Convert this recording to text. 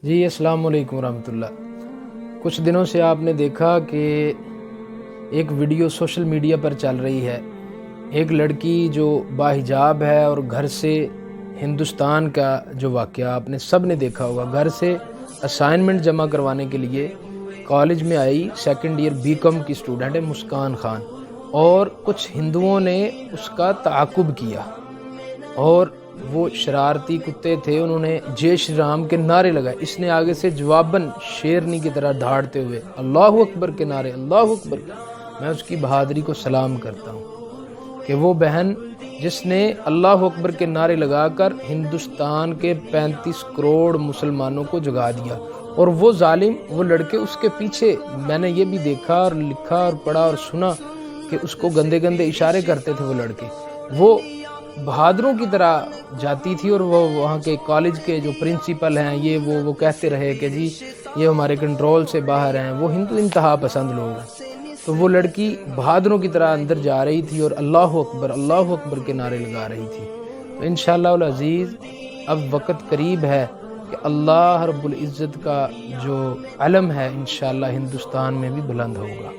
جی السلام علیکم ورحمۃ اللہ۔ کچھ دنوں سے آپ نے دیکھا کہ ایک ویڈیو سوشل میڈیا پر چل رہی ہے، ایک لڑکی جو باحجاب ہے اور گھر سے ہندوستان کا جو واقعہ آپ نے سب نے دیکھا ہوگا، گھر سے اسائنمنٹ جمع کروانے کے لیے کالج میں آئی، سیکنڈ ایئر بی کام کی اسٹوڈنٹ ہے مسکان خان، اور کچھ ہندوؤں نے اس کا تعاقب کیا اور وہ شرارتی کتے تھے، انہوں نے جے شری رام کے نعرے لگائے۔ اس نے آگے سے جواباً شیرنی کی طرح دھاڑتے ہوئے اللہ اکبر کے نعرے، اللہ اکبر۔ میں اس کی بہادری کو سلام کرتا ہوں کہ وہ بہن جس نے اللہ اکبر کے نعرے لگا کر ہندوستان کے 35 کروڑ مسلمانوں کو جگا دیا، اور وہ ظالم، وہ لڑکے اس کے پیچھے، میں نے یہ بھی دیکھا اور لکھا اور پڑھا اور سنا کہ اس کو گندے گندے اشارے کرتے تھے وہ لڑکے۔ وہ بہادروں کی طرح جاتی تھی، اور وہ وہاں کے کالج کے جو پرنسپل ہیں وہ کہتے رہے کہ جی یہ ہمارے کنٹرول سے باہر ہیں، وہ ہندو انتہا پسند لوگ ہیں۔ تو وہ لڑکی بہادروں کی طرح اندر جا رہی تھی اور اللہ اکبر کے نعرے لگا رہی تھی۔ تو انشاءاللہ العزیز اب وقت قریب ہے کہ اللہ رب العزت کا جو علم ہے انشاءاللہ ہندوستان میں بھی بلند ہوگا۔